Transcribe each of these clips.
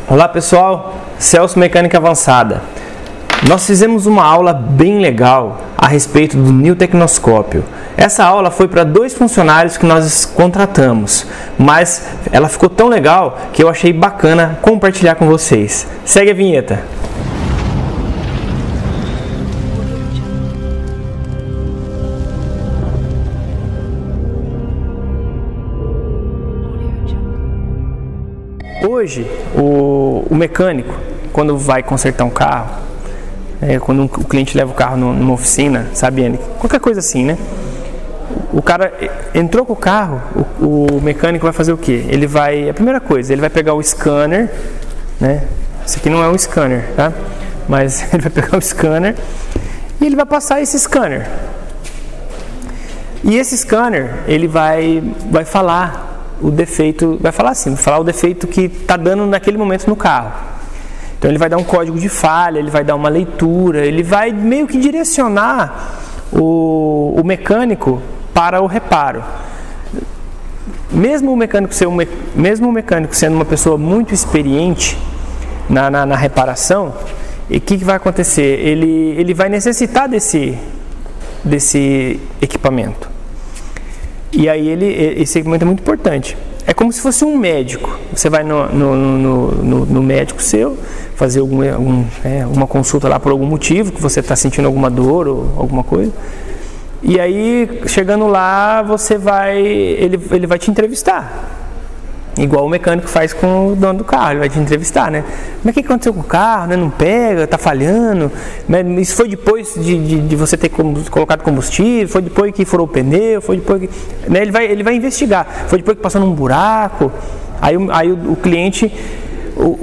Olá pessoal, Celso Mecânica Avançada. Nós fizemos uma aula bem legal a respeito do Newtecnoscópio. Essa aula foi para 2 funcionários que nós contratamos, mas ela ficou tão legal que eu achei bacana compartilhar com vocês. Segue a vinheta. Hoje, o mecânico, quando vai consertar um carro, quando o cliente leva o carro numa oficina, sabe, qualquer coisa assim, né? O cara entrou com o carro, o mecânico vai fazer o quê? A primeira coisa, ele vai pegar o scanner, né? Esse aqui não é um scanner, tá? Mas ele vai pegar o scanner e ele vai passar esse scanner. E esse scanner, ele vai falar o defeito, vai falar o defeito que está dando naquele momento no carro. Então ele vai dar um código de falha, ele vai dar uma leitura, ele vai meio que direcionar o mecânico para o reparo. Mesmo o mecânico sendo uma pessoa muito experiente na reparação, o que vai acontecer? Ele vai necessitar desse equipamento. E aí esse equipamento é muito importante. É como se fosse um médico. Você vai no médico seu, fazer uma consulta lá por algum motivo, que você está sentindo alguma dor ou alguma coisa. E aí, chegando lá, ele vai te entrevistar. Igual o mecânico faz com o dono do carro, ele vai te entrevistar, né? Mas o que aconteceu com o carro, né? Não pega, está falhando. Isso foi depois de você ter colocado combustível, foi depois que furou o pneu, foi depois que... Né? Ele vai investigar. Foi depois que passou num buraco. Aí o cliente...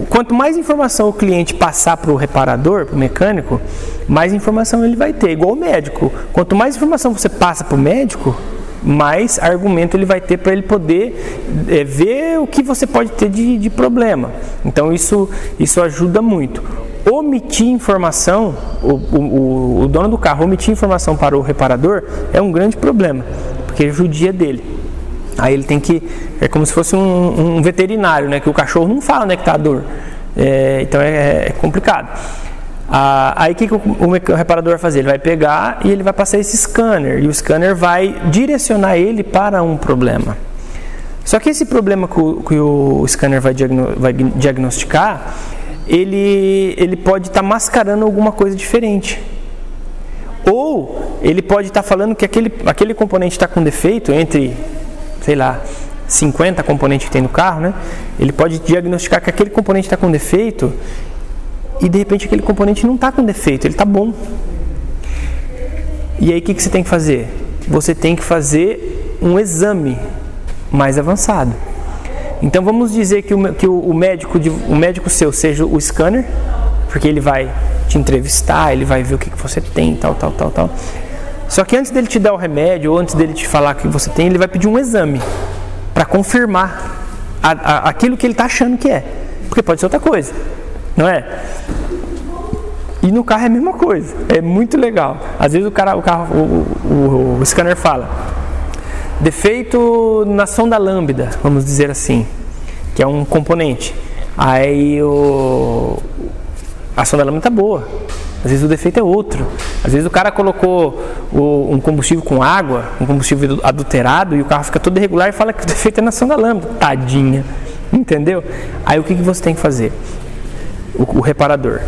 Quanto mais informação o cliente passar para o reparador, para o mecânico, mais informação ele vai ter. Igual o médico. Quanto mais informação você passa para o médico, mais argumento ele vai ter para ele poder ver o que você pode ter de problema. Então isso ajuda muito. Omitir informação, o dono do carro omitir informação para o reparador é um grande problema, porque judia dele. Aí ele tem que, é como se fosse um veterinário, né? Que o cachorro não fala onde é que está a dor. Então é complicado. Aí o que o reparador vai fazer? Ele vai pegar e ele vai passar esse scanner, e o scanner vai direcionar ele para um problema. Só que esse problema que o scanner vai diagnosticar, ele pode estar mascarando alguma coisa diferente. Ou ele pode estar falando que aquele componente está com defeito entre, sei lá, 50 componentes que tem no carro, né? Ele pode diagnosticar que aquele componente está com defeito e de repente aquele componente não está com defeito, ele está bom. E aí o que você tem que fazer? Você tem que fazer um exame mais avançado. Então vamos dizer que o médico seu seja o scanner, porque ele vai te entrevistar, ele vai ver o que você tem, tal. Só que antes dele te dar o remédio, ou antes dele te falar o que você tem, ele vai pedir um exame para confirmar aquilo que ele está achando que é. Porque pode ser outra coisa, não é? E no carro é a mesma coisa, é muito legal. Às vezes o scanner fala defeito na sonda lambda, vamos dizer assim, que é um componente. Aí a sonda lambda está boa, às vezes o defeito é outro. Às vezes o cara colocou um combustível com água, um combustível adulterado, e o carro fica todo irregular e fala que o defeito é na sonda lambda. Tadinha, entendeu? Aí o que você tem que fazer? O reparador,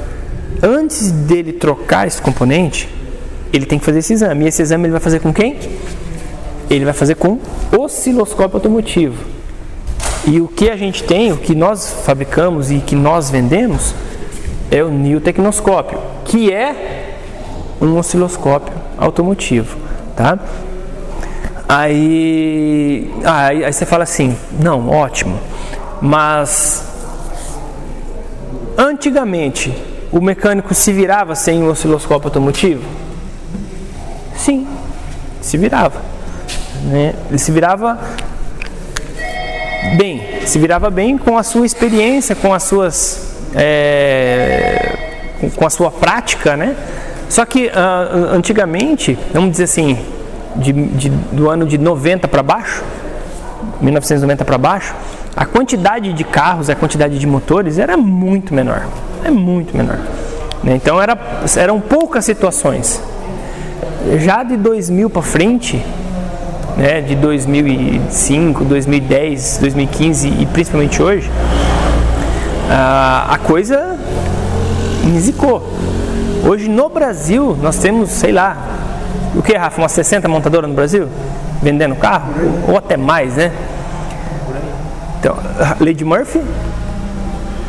antes dele trocar esse componente, ele tem que fazer esse exame. E esse exame ele vai fazer com quem? Ele vai fazer com osciloscópio automotivo. E o que a gente tem, o que nós fabricamos e que nós vendemos, é o Newtecnoscópio, que é um osciloscópio automotivo, tá? Aí você fala assim, não, ótimo, mas antigamente o mecânico se virava sem o osciloscópio automotivo? Sim, se virava, né? Ele se virava bem com a sua experiência, com a sua prática, né? Só que antigamente, vamos dizer assim, do ano de 90 para baixo, 1990 para baixo, a quantidade de carros, a quantidade de motores era muito menor. É muito menor. Então eram poucas situações. Já de 2000 para frente, né, de 2005, 2010, 2015 e principalmente hoje, a coisa zicou. Hoje no Brasil nós temos, sei lá, o que, Rafa? Umas 60 montadoras no Brasil? Vendendo carro? Ou até mais, né? Então, Lady Murphy?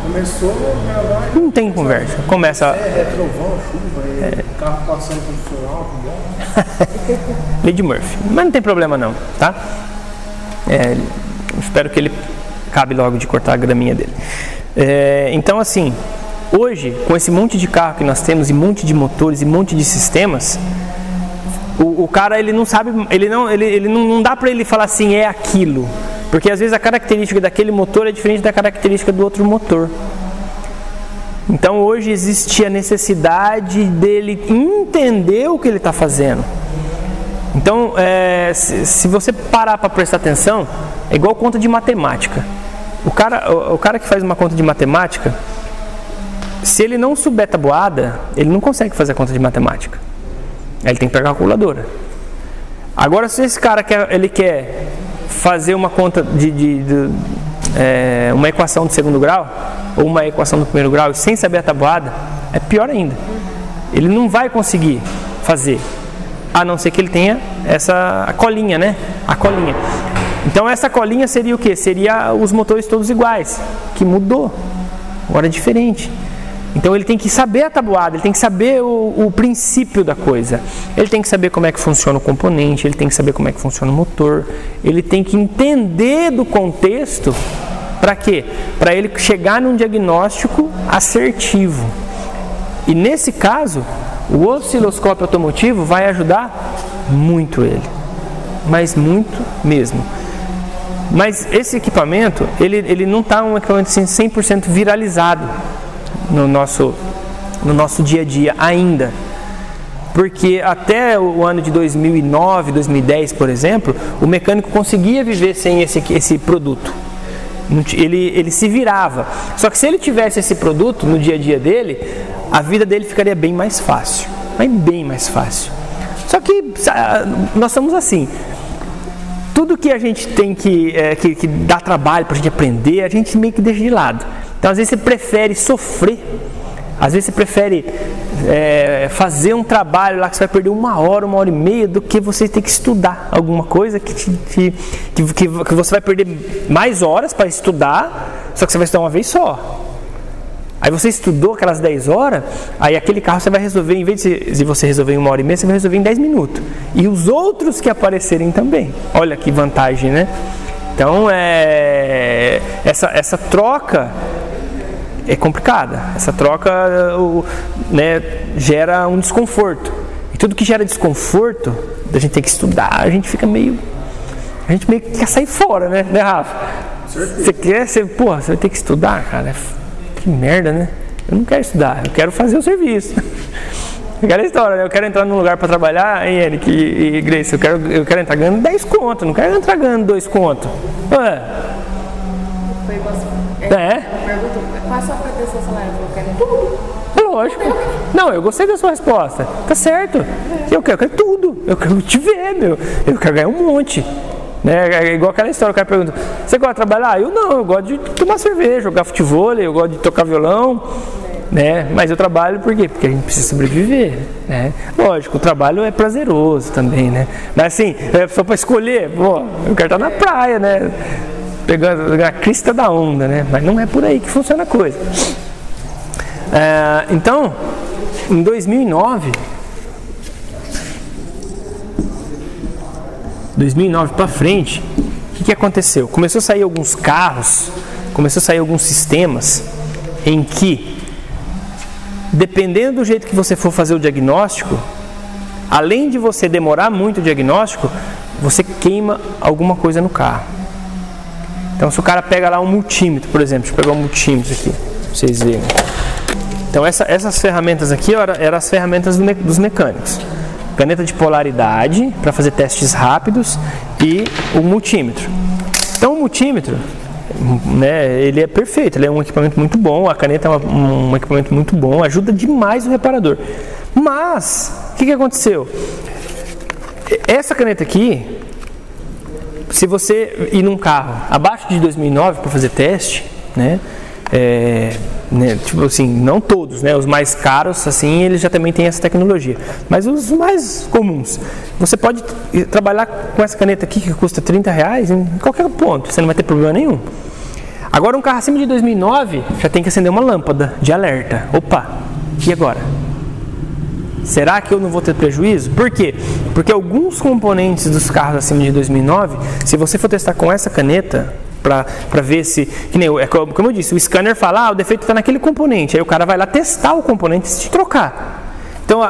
Começou a gravar. Não tem conversa. Começa. Trovão, chuva, carro passando pelo final, Lady Murphy. Mas não tem problema não, tá? Espero que ele acabe logo de cortar a graminha dele. Então assim, hoje, com esse monte de carro que nós temos, e monte de motores, e monte de sistemas, o cara, ele não sabe, ele não dá pra ele falar assim, é aquilo. Porque às vezes a característica daquele motor é diferente da característica do outro motor. Então hoje existe a necessidade dele entender o que ele está fazendo. Então, se você parar para prestar atenção, é igual conta de matemática. O cara que faz uma conta de matemática, se ele não souber tabuada, ele não consegue fazer a conta de matemática. Aí ele tem que pegar a calculadora. Agora, se esse cara quer fazer uma conta uma equação de segundo grau ou uma equação do primeiro grau sem saber a tabuada, é pior ainda. Ele não vai conseguir fazer, a não ser que ele tenha a colinha, né? A colinha. Então essa colinha seria o quê? Seria os motores todos iguais, que mudou. Agora é diferente. Então ele tem que saber a tabuada, ele tem que saber o princípio da coisa. Ele tem que saber como é que funciona o componente, ele tem que saber como é que funciona o motor. Ele tem que entender do contexto. Para quê? Para ele chegar num diagnóstico assertivo. E nesse caso, o osciloscópio automotivo vai ajudar muito ele. Mas muito mesmo. Mas esse equipamento, ele não está um equipamento assim, 100% viralizado no nosso dia a dia ainda. Porque até o ano de 2009, 2010, por exemplo, o mecânico conseguia viver sem esse produto. Ele se virava. Só que se ele tivesse esse produto no dia a dia dele, a vida dele ficaria bem mais fácil. Mas bem mais fácil. Só que nós somos assim. Tudo que a gente tem que dá trabalho para a gente aprender, a gente meio que deixa de lado. Então, às vezes, você prefere sofrer. Às vezes, você prefere fazer um trabalho lá que você vai perder 1 hora, 1h30, do que você ter que estudar alguma coisa que você vai perder mais horas para estudar, só que você vai estudar uma vez só. Aí você estudou aquelas 10 horas, aí aquele carro você vai resolver, em vez de você resolver em 1h30, você vai resolver em 10 minutos. E os outros que aparecerem também. Olha que vantagem, né? Então, essa troca é complicada. Essa troca gera um desconforto. E tudo que gera desconforto, a gente tem que estudar, a gente meio que quer sair fora, né Rafa? Você vai ter que estudar, cara. Que merda, né? Eu não quero estudar, eu quero fazer o serviço. Aquela história, né? Eu quero entrar num lugar para trabalhar, hein, Eric e Grace, eu quero entrar ganhando 10 conto, não quero entrar ganhando 2 conto. Foi igual assim. Perguntou, qual a sua pretensão salarial? Eu quero tudo. É lógico. Não, eu gostei da sua resposta. Tá certo. Eu quero tudo. Eu quero te ver, meu. Eu quero ganhar um monte. Né? É igual aquela história, o cara pergunta, você gosta de trabalhar? Eu não, eu gosto de tomar cerveja, jogar futebol, eu gosto de tocar violão, né? Mas eu trabalho por quê? Porque a gente precisa sobreviver, né? Lógico, o trabalho é prazeroso também, né? Mas assim, só para escolher, eu quero estar na praia, né? Pegando a crista da onda, né? Mas não é por aí que funciona a coisa. Então, em 2009 para frente, o que aconteceu? Começou a sair alguns carros, começou a sair alguns sistemas em que, dependendo do jeito que você for fazer o diagnóstico, além de você demorar muito o diagnóstico, você queima alguma coisa no carro. Então, se o cara pega lá um multímetro, por exemplo, deixa eu pegar um multímetro aqui, para vocês verem. Então, essas ferramentas aqui eram as ferramentas dos mecânicos. Caneta de polaridade para fazer testes rápidos e o multímetro. Então o multímetro, né, ele é perfeito, ele é um equipamento muito bom, a caneta é um equipamento muito bom, ajuda demais o reparador. Mas, o que aconteceu? Essa caneta aqui, se você ir num carro abaixo de 2009 para fazer teste, né, tipo assim, não todos, né, os mais caros, assim, eles já também têm essa tecnologia, mas os mais comuns, você pode trabalhar com essa caneta aqui que custa R$30 em qualquer ponto, você não vai ter problema nenhum. Agora um carro acima de 2009 já tem que acender uma lâmpada de alerta. Opa, e agora? Será que eu não vou ter prejuízo? Por quê? Porque alguns componentes dos carros acima de 2009, se você for testar com essa caneta, para ver se, que nem, como eu disse, o scanner fala, o defeito está naquele componente, aí o cara vai lá testar o componente e te trocar. Então,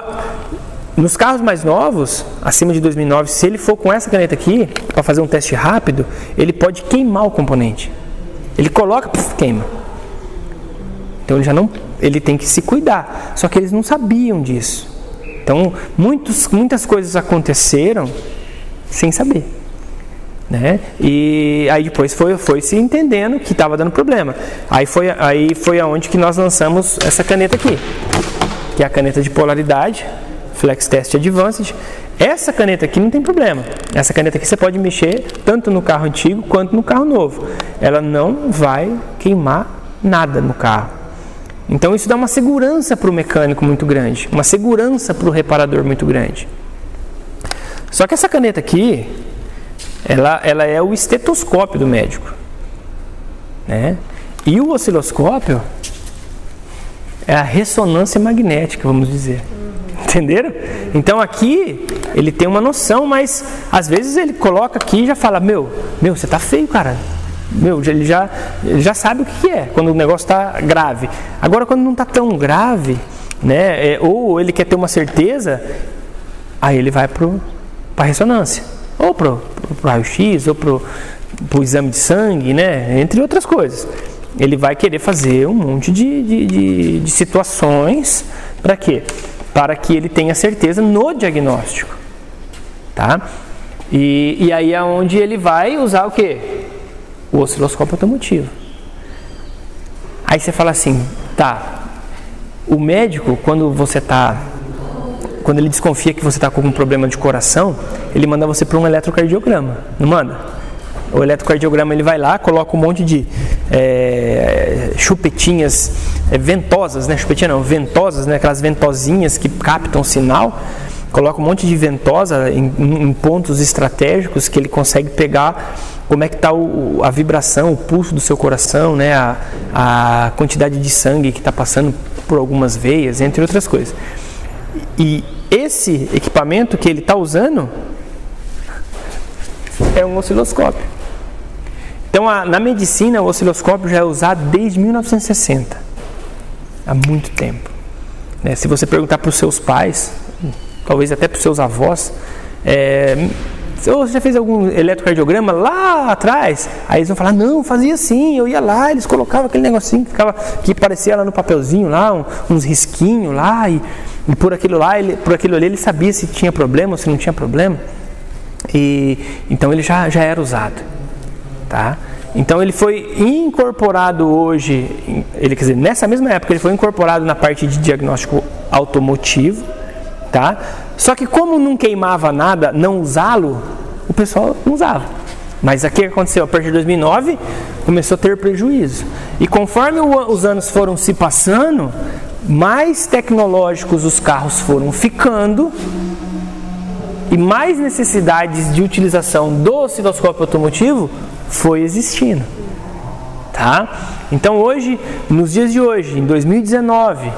nos carros mais novos, acima de 2009, se ele for com essa caneta aqui, para fazer um teste rápido, ele pode queimar o componente. Ele coloca, queima. Então ele tem que se cuidar. Só que eles não sabiam disso. Então, muitas coisas aconteceram sem saber, né? E aí depois foi se entendendo que estava dando problema. Aí foi aonde que nós lançamos essa caneta aqui, que é a caneta de polaridade, Flex Test Advanced. Essa caneta aqui não tem problema. Essa caneta aqui você pode mexer tanto no carro antigo quanto no carro novo. Ela não vai queimar nada no carro. Então isso dá uma segurança para o mecânico muito grande, uma segurança para o reparador muito grande. Só que essa caneta aqui, ela é o estetoscópio do médico, né? E o osciloscópio é a ressonância magnética, vamos dizer. Entenderam? Então aqui ele tem uma noção, mas às vezes ele coloca aqui e já fala, meu, você tá feio, cara. Ele já sabe o que é, quando o negócio está grave. Agora, quando não está tão grave, né, ou ele quer ter uma certeza, aí ele vai para a ressonância, ou para o raio-x, ou para o exame de sangue, né, entre outras coisas. Ele vai querer fazer um monte de situações, para quê? Para que ele tenha certeza no diagnóstico, tá? E aí é onde ele vai usar o quê? O osciloscópio automotivo. Aí você fala assim, tá, o médico, quando ele desconfia que você está com algum problema de coração, ele manda você para um eletrocardiograma, não manda? O eletrocardiograma, ele vai lá, coloca um monte de chupetinhas ventosas, né? Chupetinha não, ventosas, né? Aquelas ventosinhas que captam sinal, coloca um monte de ventosa em pontos estratégicos que ele consegue pegar como é que está a vibração, o pulso do seu coração, né? A quantidade de sangue que está passando por algumas veias, entre outras coisas. E esse equipamento que ele está usando é um osciloscópio. Então, na medicina, o osciloscópio já é usado desde 1960. Há muito tempo. Né? Se você perguntar para os seus pais, talvez até para os seus avós, você já fez algum eletrocardiograma lá atrás? Aí eles vão falar, não, fazia assim, eu ia lá, eles colocavam aquele negocinho que parecia lá no papelzinho, lá, uns risquinhos lá, e por aquilo ali ele sabia se tinha problema ou se não tinha problema. E então ele já era usado, tá? Então ele foi incorporado hoje, quer dizer, nessa mesma época ele foi incorporado na parte de diagnóstico automotivo, tá? Só que como não queimava nada, não usá-lo, o pessoal não usava. Mas aqui que aconteceu, a partir de 2009, começou a ter prejuízo. E conforme os anos foram se passando, mais tecnológicos os carros foram ficando e mais necessidades de utilização do osciloscópio automotivo foi existindo. Tá? Então hoje, nos dias de hoje, em 2019,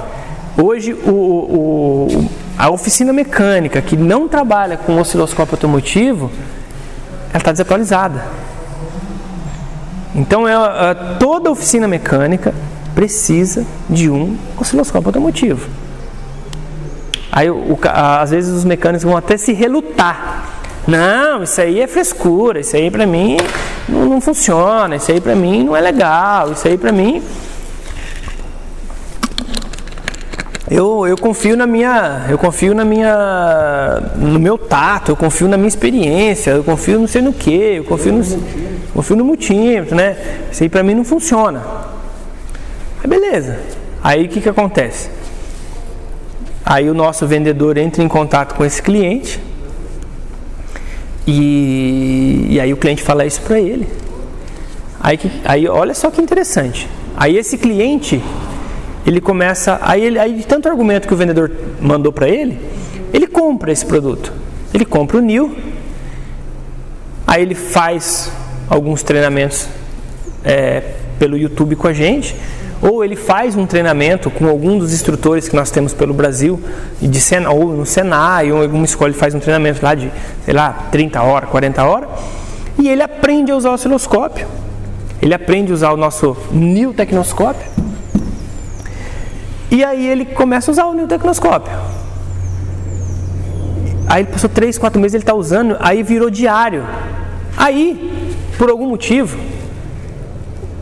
hoje a oficina mecânica que não trabalha com osciloscópio automotivo, ela está desatualizada. Então toda oficina mecânica precisa de um osciloscópio automotivo. Aí às vezes os mecânicos vão até se relutar. Não, isso aí é frescura, isso aí para mim não funciona, isso aí para mim não é legal, isso aí para mim... Eu confio no meu tato, eu confio na minha experiência, eu confio não sei no que, eu confio no... confio no multímetro, né? Isso aí para mim não funciona. Aí beleza. Aí o que acontece? Aí o nosso vendedor entra em contato com esse cliente e aí o cliente fala isso para ele. Aí olha só que interessante. Aí esse cliente, ele começa, aí de tanto argumento que o vendedor mandou para ele, ele compra esse produto. Ele compra o New, aí ele faz alguns treinamentos pelo YouTube com a gente, ou ele faz um treinamento com algum dos instrutores que nós temos pelo Brasil, ou no Senai, ou alguma escola, ele faz um treinamento lá de, 30 horas, 40 horas, e ele aprende a usar o osciloscópio. Ele aprende a usar o nosso New Tecnoscópio, e aí ele começa a usar o New Tecnoscópio. Aí ele passou 3, 4 meses, ele está usando, aí virou diário. Aí, por algum motivo,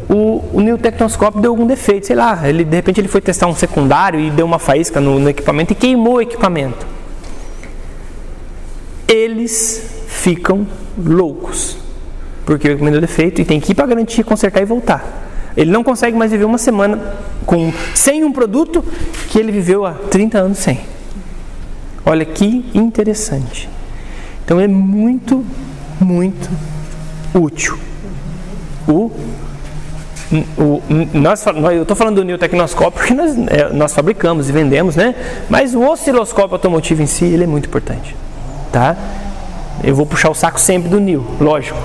o New Tecnoscópio deu algum defeito, de repente ele foi testar um secundário e deu uma faísca no equipamento e queimou o equipamento. Eles ficam loucos, porque o equipamento deu defeito e tem que ir para a garantia, consertar e voltar. Ele não consegue mais viver uma semana sem um produto que ele viveu há 30 anos sem. Olha que interessante. Então é muito, muito útil. Eu estou falando do New Tecnoscópio porque nós fabricamos e vendemos, né? Mas o osciloscópio automotivo em si, ele é muito importante, tá? Eu vou puxar o saco sempre do New, lógico,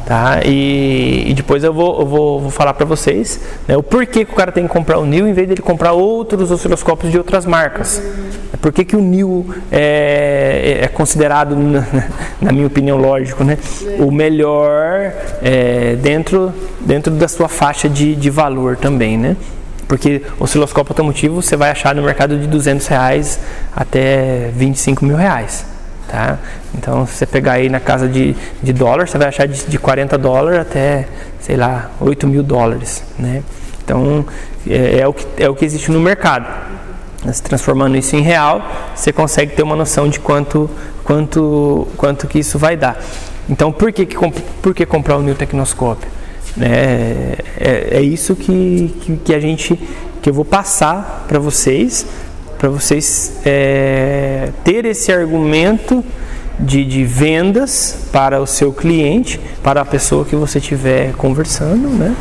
tá? E depois eu vou falar para vocês, né, o porquê que o cara tem que comprar o New em vez dele comprar outros osciloscópios de outras marcas. Por que o New é considerado, na minha opinião, lógico, né, o melhor dentro da sua faixa de valor também, né? Porque o osciloscópio automotivo você vai achar no mercado de R$200 até R$25.000, tá? Então, se você pegar aí na casa de dólar, você vai achar de $40 até, $8.000, né? Então, é o que existe no mercado. Se transformando isso em real, você consegue ter uma noção de quanto que isso vai dar. Então, por que comprar o New Tecnoscópio? É isso que eu vou passar para vocês ter esse argumento de vendas para o seu cliente, para a pessoa que você estiver conversando, né?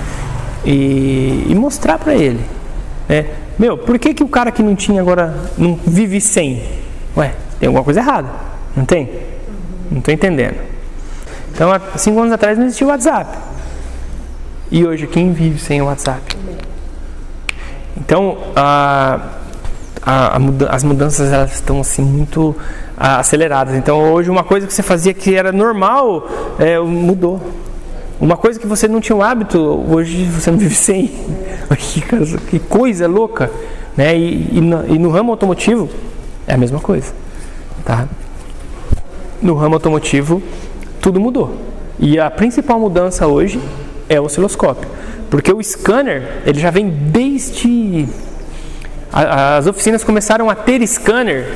E mostrar para ele, né? Por que o cara que não tinha agora não vive sem? Tem alguma coisa errada, não tem? Não estou entendendo. Então, há 5 anos atrás não existia o WhatsApp. E hoje, quem vive sem o WhatsApp? Então, as mudanças elas estão assim, muito aceleradas. Então, hoje, uma coisa que você fazia que era normal, mudou. Uma coisa que você não tinha o hábito, hoje você não vive sem. Que coisa louca, né? E no ramo automotivo é a mesma coisa, tá? No ramo automotivo tudo mudou. E a principal mudança hoje é o osciloscópio, porque o scanner ele já vem desde as oficinas começaram a ter scanner,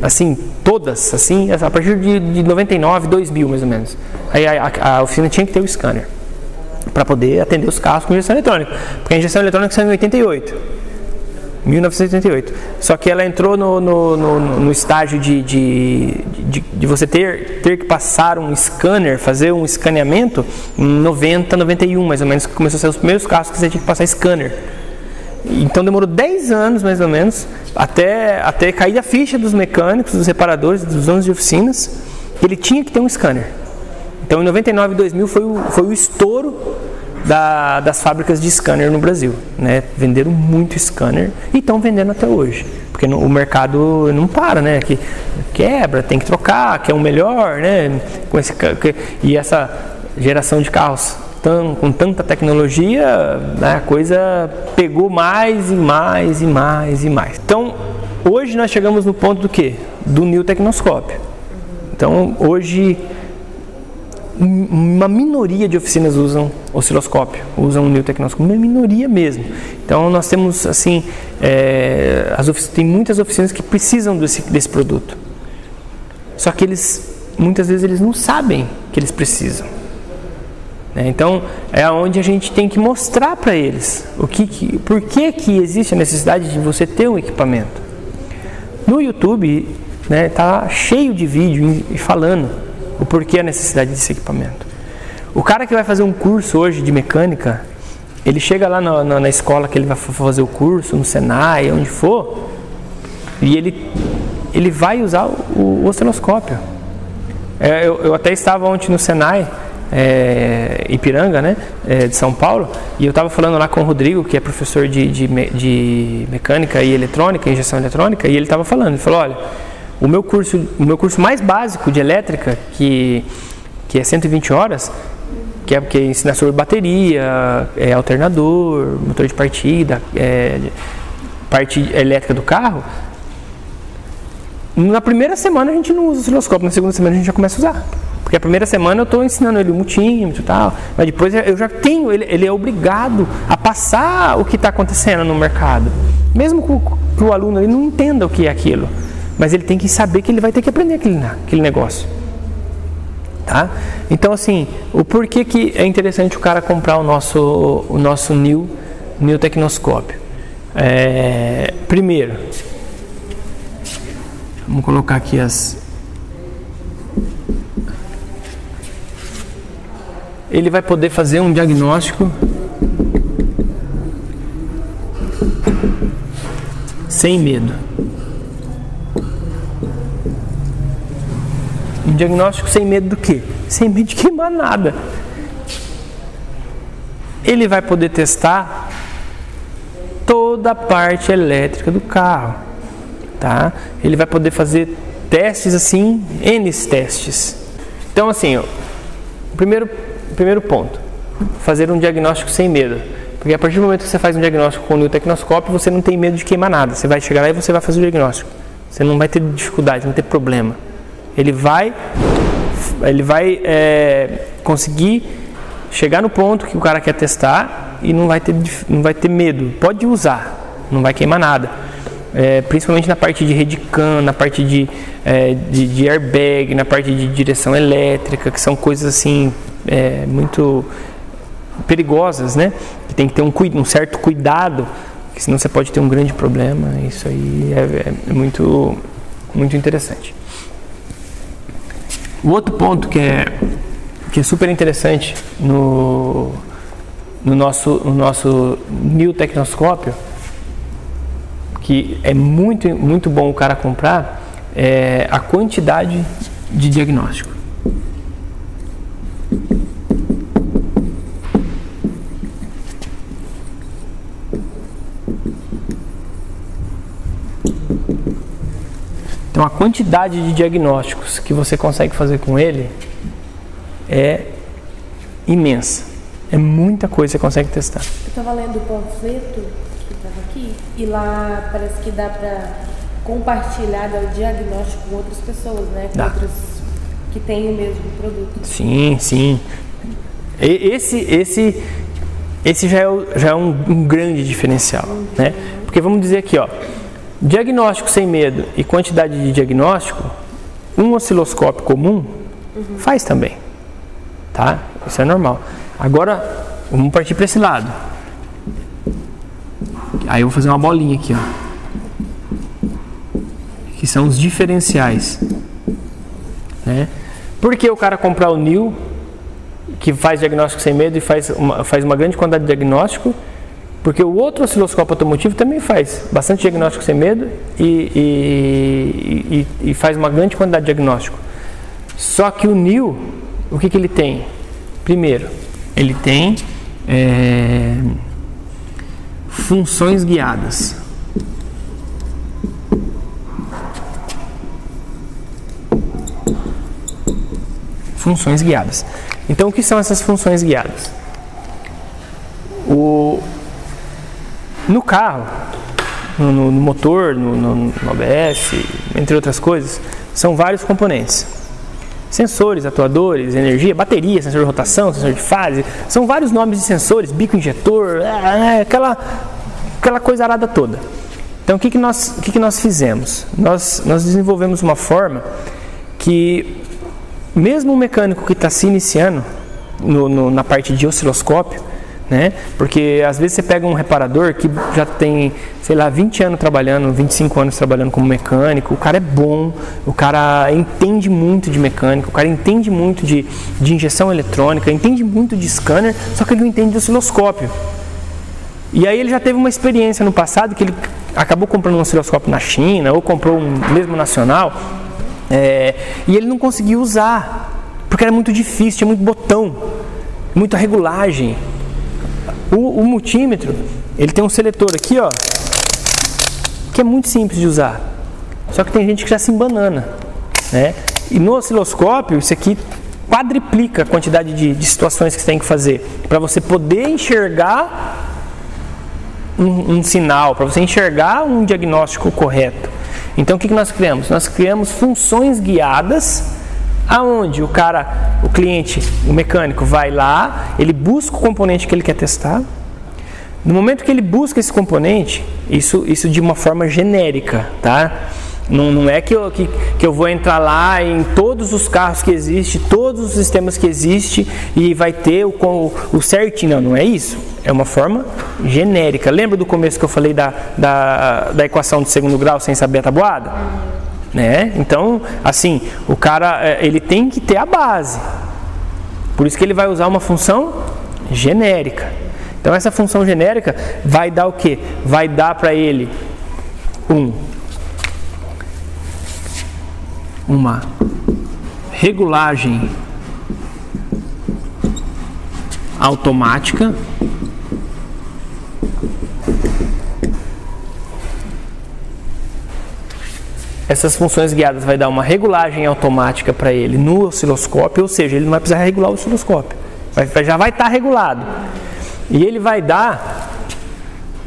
assim, todas, assim, a partir de 99, 2000 mais ou menos. Aí a oficina tinha que ter o scanner para poder atender os carros com injeção eletrônica, porque a injeção eletrônica saiu em 1988. Só que ela entrou no estágio de você ter que passar um scanner, fazer um escaneamento em 90, 91 mais ou menos, que começou a ser os primeiros carros que você tinha que passar scanner. Então demorou 10 anos mais ou menos até cair a ficha dos mecânicos, dos reparadores, dos donos de oficinas, que ele tinha que ter um scanner. Então em 99 e 2000 foi o estouro das fábricas de scanner no Brasil, né? Venderam muito scanner e estão vendendo até hoje, porque o mercado não para, né? Que quebra, tem que trocar, quer um melhor, né? E essa geração de carros com tanta tecnologia, né, a coisa pegou mais e mais e mais e mais. Então, hoje nós chegamos no ponto do quê? Do New Tecnoscópio. Então, hoje, uma minoria de oficinas usam osciloscópio, usam o New Tecnoscópio, uma minoria mesmo. Então, nós temos, assim, tem muitas oficinas que precisam desse produto. Só que muitas vezes, eles não sabem que eles precisam. Então, é onde a gente tem que mostrar para eles por que existe a necessidade de você ter um equipamento. No YouTube, tá cheio de vídeo falando o porquê a necessidade desse equipamento. O cara que vai fazer um curso hoje de mecânica, ele chega lá na escola que ele vai fazer o curso, no Senai, onde for, e ele vai usar o osciloscópio. Eu até estava ontem no Senai, Ipiranga, de São Paulo, e eu estava falando lá com o Rodrigo, que é professor de mecânica e eletrônica, injeção eletrônica, e ele estava falando, ele falou, olha, o meu curso mais básico de elétrica, que é 120 horas, que ensina sobre bateria, alternador, motor de partida, parte elétrica do carro, na primeira semana a gente não usa o osciloscópio, na segunda semana a gente já começa a usar. Porque a primeira semana eu estou ensinando ele o multímetro e tal, mas depois eu já tenho, ele é obrigado a passar o que está acontecendo no mercado. Mesmo que o aluno ele não entenda o que é aquilo, mas ele tem que saber que ele vai ter que aprender aquele negócio. Tá? Então, assim, o porquê que é interessante o cara comprar o nosso New Tecnoscópio? Primeiro, vamos colocar aqui ele vai poder fazer um diagnóstico sem medo. Um diagnóstico sem medo do quê? Sem medo de queimar nada. Ele vai poder testar toda a parte elétrica do carro, tá? Ele vai poder fazer testes assim, N testes. Então, assim, o primeiro ponto, fazer um diagnóstico sem medo. Porque a partir do momento que você faz um diagnóstico com o New Tecnoscópio, você não tem medo de queimar nada. Você vai chegar lá e você vai fazer o diagnóstico. Você não vai ter dificuldade, não vai ter problema. Ele vai conseguir chegar no ponto que o cara quer testar e não vai ter medo. Pode usar, não vai queimar nada. Principalmente na parte de redcam, na parte de airbag, na parte de direção elétrica, que são coisas assim muito perigosas, né? Que tem que ter um certo cuidado, porque senão você pode ter um grande problema. Isso aí é muito, muito interessante. O outro ponto que é super interessante no nosso New Tecnoscópio, que é muito, muito bom o cara comprar, é a quantidade de diagnóstico. Então, a quantidade de diagnósticos que você consegue fazer com ele é imensa. É muita coisa que você consegue testar. Eu estava lendo o panfleto que estava aqui e lá parece que dá para compartilhar o diagnóstico com outras pessoas, né? Com outras que têm o mesmo produto. Sim, sim. Esse já é um grande diferencial, né? Porque vamos dizer aqui, diagnóstico sem medo e quantidade de diagnóstico, um osciloscópio comum faz também, tá? Isso é normal. Agora, vamos partir para esse lado. Aí eu vou fazer uma bolinha aqui, que são os diferenciais, né? Por que o cara comprar o New, que faz diagnóstico sem medo e faz uma grande quantidade de diagnóstico? Porque o outro osciloscópio automotivo também faz bastante diagnóstico sem medo e faz uma grande quantidade de diagnóstico. Só que o New, o que ele tem? Primeiro, ele tem funções guiadas. Funções guiadas. Então, o que são essas funções guiadas? No carro, no motor, no ABS, entre outras coisas, são vários componentes. Sensores, atuadores, energia, bateria, sensor de rotação, sensor de fase, são vários nomes de sensores, bico injetor, aquela coisa arada toda. Então, o que nós fizemos? Nós desenvolvemos uma forma que, mesmo o mecânico que está se iniciando, na parte de osciloscópio, né? Porque às vezes você pega um reparador que já tem, sei lá, 20 anos trabalhando, 25 anos trabalhando como mecânico, o cara é bom, o cara entende muito de mecânica, o cara entende muito de injeção eletrônica, entende muito de scanner, só que ele não entende de osciloscópio. E aí ele já teve uma experiência no passado que ele acabou comprando um osciloscópio na China, ou comprou um mesmo nacional, e ele não conseguiu usar, porque era muito difícil, tinha muito botão, muita regulagem. O multímetro, ele tem um seletor aqui, ó, que é muito simples de usar. Só que tem gente que já se embanana, né? E no osciloscópio, isso aqui quadriplica a quantidade de situações que você tem que fazer para você poder enxergar um sinal, para você enxergar um diagnóstico correto. Então, o que nós criamos? Nós criamos funções guiadas, aonde o cliente, o mecânico vai lá, ele busca o componente que ele quer testar. No momento que ele busca esse componente, isso de uma forma genérica, tá? Não é que eu vou entrar lá em todos os carros que existem, todos os sistemas que existem e vai ter o certinho. Não é isso. É uma forma genérica. Lembra do começo que eu falei da equação de segundo grau sem saber a tabuada? Né? Então, assim, o cara ele tem que ter a base. Por isso que ele vai usar uma função genérica. Então, essa função genérica vai dar o quê? Vai dar para ele uma regulagem automática essas funções guiadas vai dar uma regulagem automática para ele no osciloscópio, ou seja, ele não vai precisar regular o osciloscópio, já vai estar regulado. E ele vai dar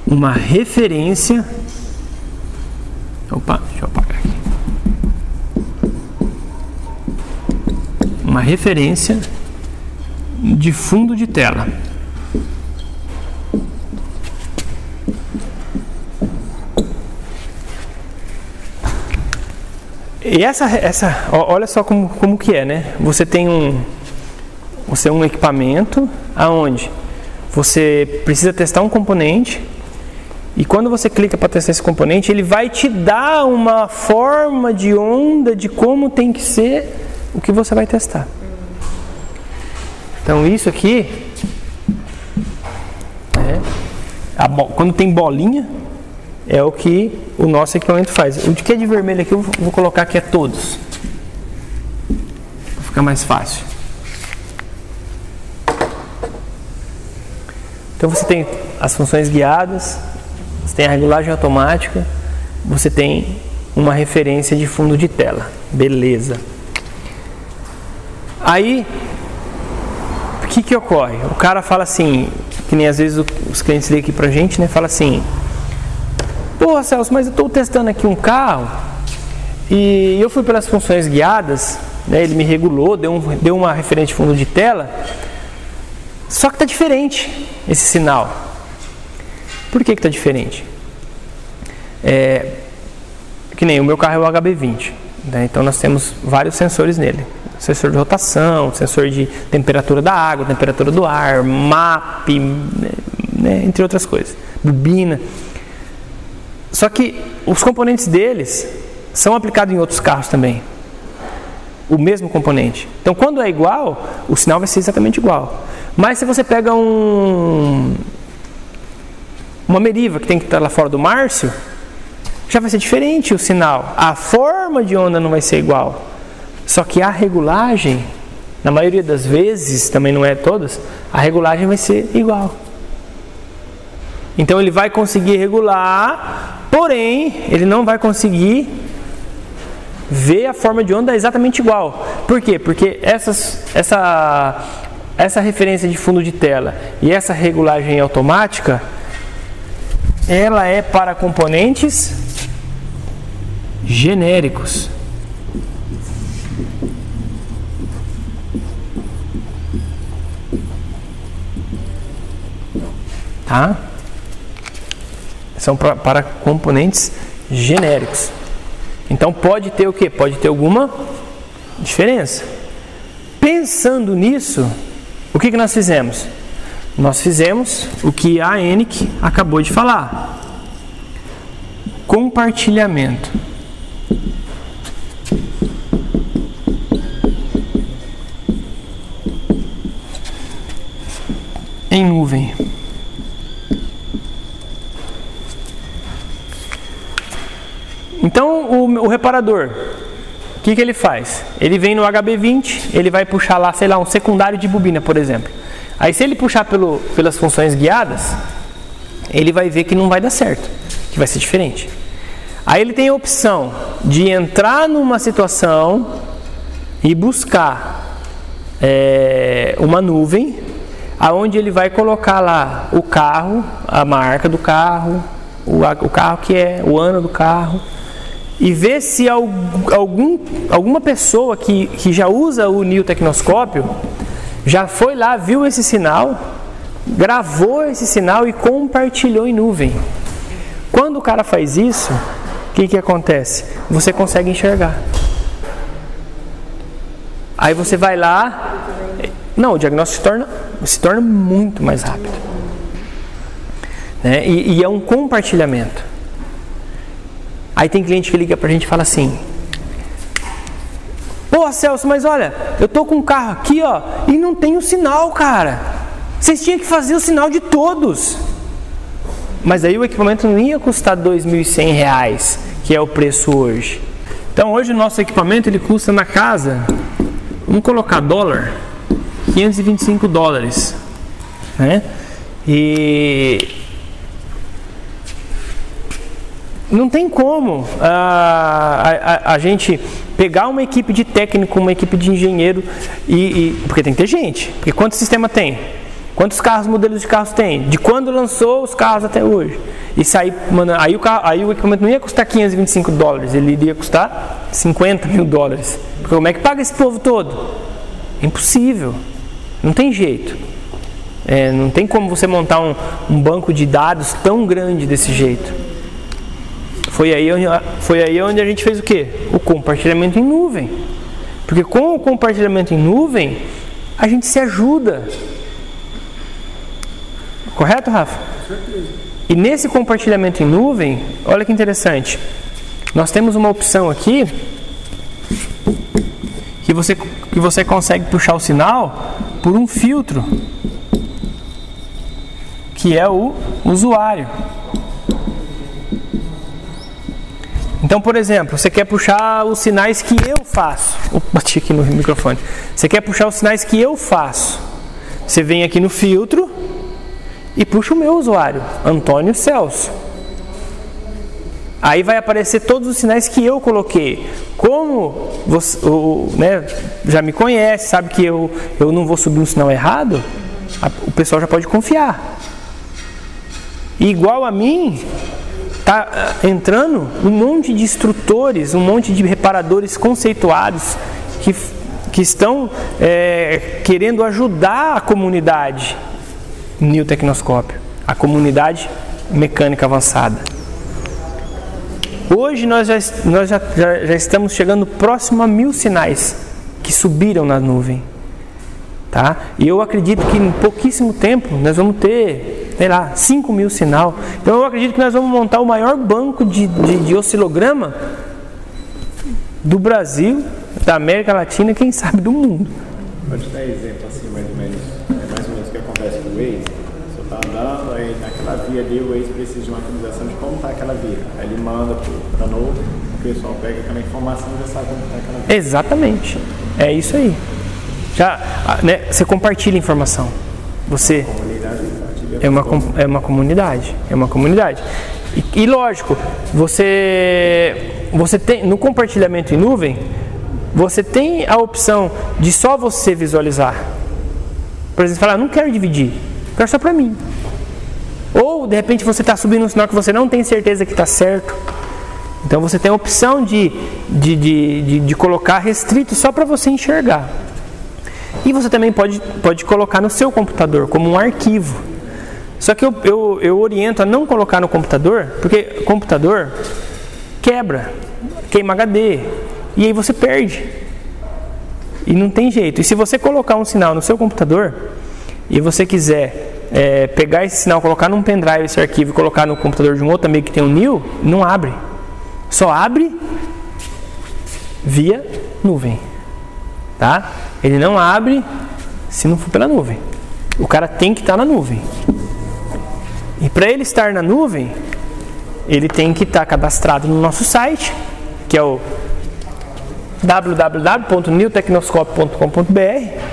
uma referência. Opa, deixa eu apagar aqui. Uma referência de fundo de tela. E olha só como que é, né? Você tem um equipamento aonde você precisa testar um componente e quando você clica para testar esse componente, ele vai te dar uma forma de onda de como tem que ser o que você vai testar. Então isso aqui, quando tem bolinha, é o que o nosso equipamento faz. O que é de vermelho aqui eu vou colocar que é todos, para ficar mais fácil. Então você tem as funções guiadas, você tem a regulagem automática, você tem uma referência de fundo de tela. Beleza. Aí, o que ocorre? O cara fala assim, que nem às vezes os clientes ligam aqui pra gente, né? Fala assim: pô, Celso, mas eu estou testando aqui um carro e eu fui pelas funções guiadas, né? Ele me regulou, deu uma referência de fundo de tela, só que está diferente esse sinal. Por que está diferente? Que nem o meu carro é o HB20, né? Então nós temos vários sensores nele. Sensor de rotação, sensor de temperatura da água, temperatura do ar, MAP, né? Entre outras coisas, bobina. Só que os componentes deles são aplicados em outros carros também. O mesmo componente. Então, quando é igual, o sinal vai ser exatamente igual. Mas se você pega uma Meriva que tem que estar lá fora do Márcio, já vai ser diferente o sinal. A forma de onda não vai ser igual. Só que a regulagem, na maioria das vezes, também não é todas, a regulagem vai ser igual. Então ele vai conseguir regular, porém ele não vai conseguir ver a forma de onda exatamente igual. Por quê? Porque essa referência de fundo de tela e essa regulagem automática, ela é para componentes genéricos. Tá? São para componentes genéricos. Então pode ter o quê? Pode ter alguma diferença. Pensando nisso, o que nós fizemos? Nós fizemos o que a Enic acabou de falar. Compartilhamento. Em nuvem. Então o reparador, o que ele faz? Ele vem no HB20, ele vai puxar lá, sei lá, um secundário de bobina, por exemplo. Aí se ele puxar pelas funções guiadas, ele vai ver que não vai dar certo, que vai ser diferente. Aí ele tem a opção de entrar numa situação e buscar uma nuvem, aonde ele vai colocar lá o carro, a marca do carro, o carro que é, o ano do carro, e ver se alguma pessoa que já usa o NIO Tecnoscópio já foi lá, viu esse sinal, gravou esse sinal e compartilhou em nuvem. Quando o cara faz isso, o que acontece? Você consegue enxergar. Aí você vai lá, o diagnóstico se torna muito mais rápido, né? E é um compartilhamento. Aí tem cliente que liga pra gente e fala assim: pô, Celso, mas olha, eu tô com um carro aqui, ó, e não tem o sinal, cara. Vocês tinham que fazer o sinal de todos. Mas aí o equipamento não ia custar R$2.100, que é o preço hoje. Então hoje o nosso equipamento ele custa na casa, vamos colocar dólar, $525, né? E não tem como a gente pegar uma equipe de técnico, uma equipe de engenheiro, porque tem que ter gente. Porque quanto sistema tem? Quantos modelos de carros tem? De quando lançou os carros até hoje? E sair, aí o equipamento não ia custar $525, ele iria custar $50 mil. Porque como é que paga esse povo todo? É impossível. Não tem jeito. Não tem como você montar um banco de dados tão grande desse jeito. Foi aí onde a gente fez o quê? O compartilhamento em nuvem. Porque com o compartilhamento em nuvem, a gente se ajuda. Correto, Rafa? Com certeza. E nesse compartilhamento em nuvem, olha que interessante. Nós temos uma opção aqui que você consegue puxar o sinal por um filtro, que é o usuário. Então, por exemplo, você quer puxar os sinais que eu faço. Bati aqui no microfone. Você quer puxar os sinais que eu faço. Você vem aqui no filtro e puxa o meu usuário, Antônio Celso. Aí vai aparecer todos os sinais que eu coloquei. Como você já me conhece, sabe que eu não vou subir um sinal errado, o pessoal já pode confiar. E igual a mim, está entrando um monte de instrutores, um monte de reparadores conceituados que estão querendo ajudar a comunidade NIO Tecnoscópio, a comunidade mecânica avançada. Hoje nós já estamos chegando próximo a 1.000 sinais que subiram na nuvem. Tá? E eu acredito que em pouquíssimo tempo nós vamos ter, 5.000 sinal. Então eu acredito que nós vamos montar o maior banco de oscilograma do Brasil, da América Latina, quem sabe do mundo. Pode dar exemplo assim, mais ou menos o que acontece com o Waze. Você está andando, aí naquela via ali o Waze precisa de uma atualização de como está aquela via. Aí ele manda para novo, o pessoal pega aquela informação e já sabe como está aquela via. Exatamente, é isso aí. Você compartilha informação. Você é uma comunidade. E lógico, você tem no compartilhamento em nuvem, você tem a opção de só você visualizar. Por exemplo, falar, não quero dividir, quero só para mim. Ou de repente você está subindo um sinal que você não tem certeza que está certo. Então você tem a opção de colocar restrito só para você enxergar. E você também pode colocar no seu computador como um arquivo. Só que eu oriento a não colocar no computador, porque o computador queima HD, e aí você perde. E não tem jeito. E se você colocar um sinal no seu computador, e você quiser pegar esse sinal, colocar num pendrive esse arquivo e colocar no computador de um outro amigo que tem um NIL, não abre. Só abre via nuvem. Tá? Ele não abre se não for pela nuvem. O cara tem que estar na nuvem. E para ele estar na nuvem, ele tem que estar cadastrado no nosso site, que é o www.newtechnoscope.com.br.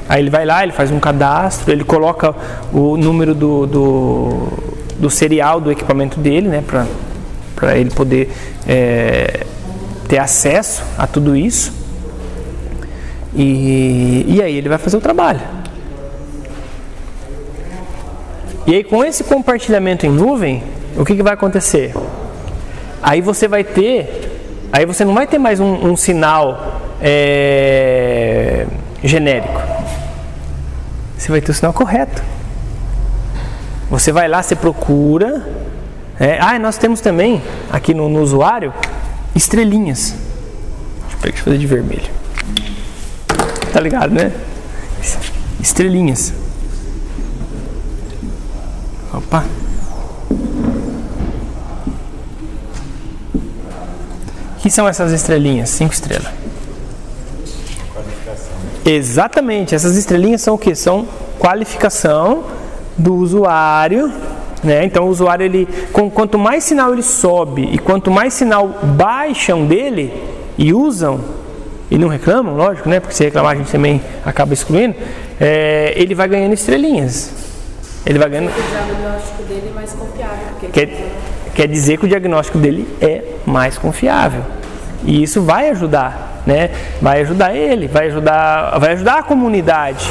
Aí ele vai lá, ele faz um cadastro, ele coloca o número do serial do equipamento dele, né, para ele poder ter acesso a tudo isso. E aí ele vai fazer o trabalho. E aí com esse compartilhamento em nuvem, o que vai acontecer? Aí você vai ter, aí você não vai ter mais um sinal genérico. Você vai ter o sinal correto. Você vai lá, você procura. Nós temos também aqui no usuário estrelinhas. Deixa eu fazer de vermelho. Tá ligado, né? Estrelinhas. Opa. O que são essas estrelinhas? 5 estrelas. Qualificação. Exatamente. Essas estrelinhas são o quê? São qualificação do usuário, né? Então o usuário, quanto mais sinal ele sobe e quanto mais sinal baixam dele e usam e não reclamam, lógico, né? Porque se reclamar a gente também acaba excluindo. Ele vai ganhando estrelinhas. Ele vai ganhando. O diagnóstico dele é mais confiável. Quer dizer que o diagnóstico dele é mais confiável. E isso vai ajudar, né? Vai ajudar ele, vai ajudar a comunidade.